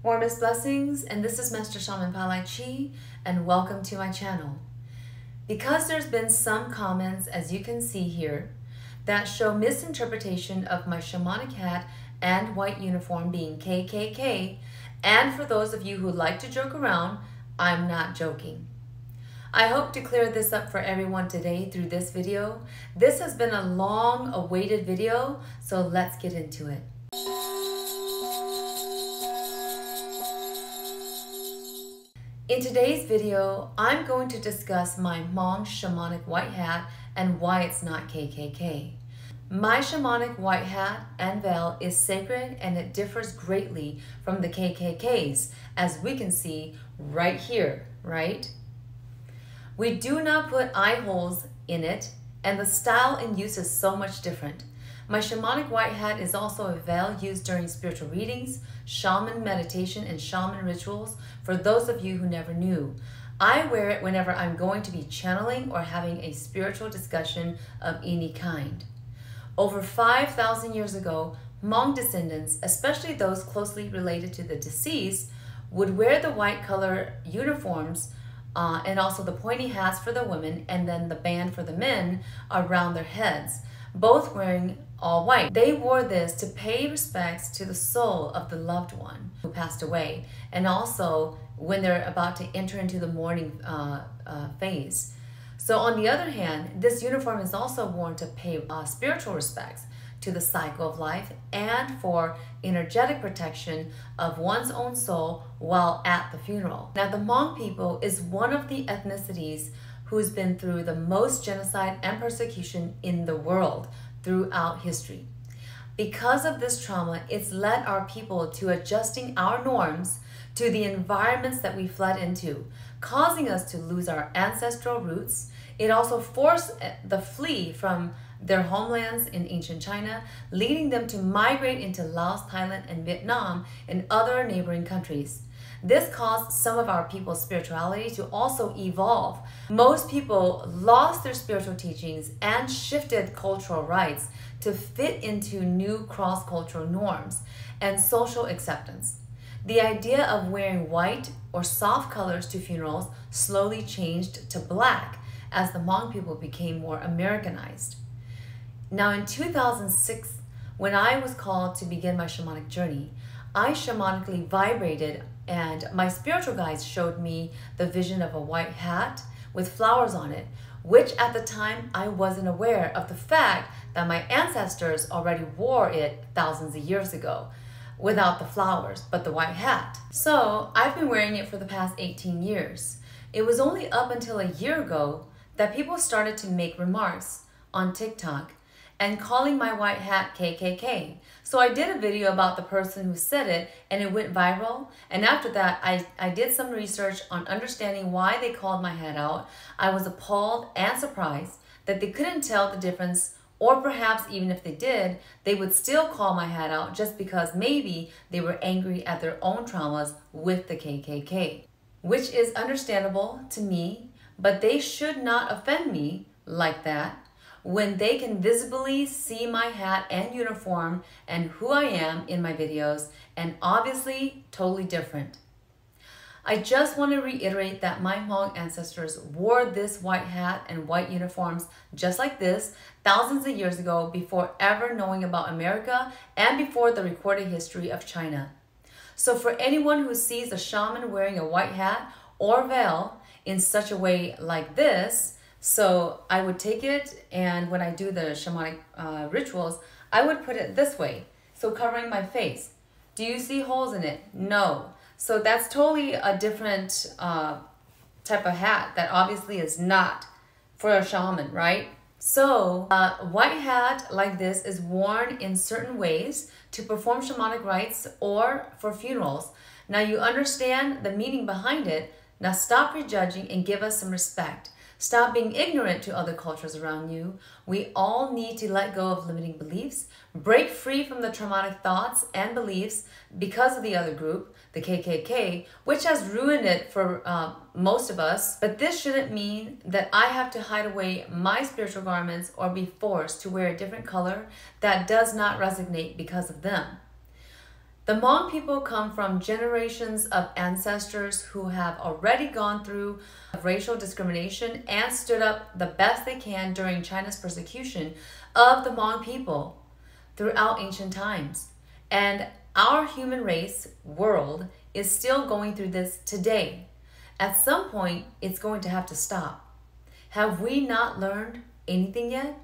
Warmest blessings, and this is Master Shaman Palai Chi, and welcome to my channel. Because there's been some comments, as you can see here, that show misinterpretation of my shamanic hat and white uniform being KKK, and for those of you who like to joke around, I'm not joking. I hope to clear this up for everyone today through this video. This has been a long-awaited video, so let's get into it. In today's video, I'm going to discuss my Hmong shamanic white hat and why it's not KKK. My shamanic white hat and veil is sacred and it differs greatly from the KKK's, as we can see right here, right? We do not put eye holes in it, and the style and use is so much different. My shamanic white hat is also a veil used during spiritual readings, shaman meditation, and shaman rituals for those of you who never knew. I wear it whenever I'm going to be channeling or having a spiritual discussion of any kind. Over 5,000 years ago, Hmong descendants, especially those closely related to the deceased, would wear the white color uniforms and also the pointy hats for the women and then the band for the men around their heads, both wearing all white. They wore this to pay respects to the soul of the loved one who passed away, and also when they're about to enter into the mourning phase. So on the other hand, this uniform is also worn to pay spiritual respects to the cycle of life and for energetic protection of one's own soul while at the funeral. Now, the Hmong people is one of the ethnicities who's been through the most genocide and persecution in the world throughout history. Because of this trauma, it's led our people to adjusting our norms to the environments that we fled into, causing us to lose our ancestral roots. It also forced the flee from their homelands in ancient China, leading them to migrate into Laos, Thailand, and Vietnam and other neighboring countries. This caused some of our people's spirituality to also evolve. Most people lost their spiritual teachings and shifted cultural rites to fit into new cross-cultural norms and social acceptance. The idea of wearing white or soft colors to funerals slowly changed to black as the Hmong people became more Americanized. Now in 2006, when I was called to begin my shamanic journey, I shamanically vibrated and my spiritual guides showed me the vision of a white hat with flowers on it, which at the time I wasn't aware of the fact that my ancestors already wore it thousands of years ago without the flowers, but the white hat. So I've been wearing it for the past 18 years. It was only up until a year ago that people started to make remarks on TikTok and calling my white hat KKK. So I did a video about the person who said it and it went viral. And after that, I did some research on understanding why they called my hat out. I was appalled and surprised that they couldn't tell the difference, or perhaps even if they did, they would still call my hat out just because maybe they were angry at their own traumas with the KKK, which is understandable to me, but they should not offend me like that when they can visibly see my hat and uniform and who I am in my videos, and obviously totally different. I just want to reiterate that my Hmong ancestors wore this white hat and white uniforms just like this thousands of years ago before ever knowing about America and before the recorded history of China. So for anyone who sees a shaman wearing a white hat or veil in such a way like this, so I would take it, and when I do the shamanic rituals, I would put it this way, so covering my face. Do you see holes in it? No. So that's totally a different type of hat that obviously is not for a shaman, right? So a white hat like this is worn in certain ways to perform shamanic rites or for funerals. Now you understand the meaning behind it. Now stop prejudging and give us some respect. Stop being ignorant to other cultures around you. We all need to let go of limiting beliefs, break free from the traumatic thoughts and beliefs because of the other group, the KKK, which has ruined it for most of us. But this shouldn't mean that I have to hide away my spiritual garments or be forced to wear a different color that does not resonate because of them. The Hmong people come from generations of ancestors who have already gone through racial discrimination and stood up the best they can during China's persecution of the Hmong people throughout ancient times. And our human race world is still going through this today. At some point, it's going to have to stop. Have we not learned anything yet?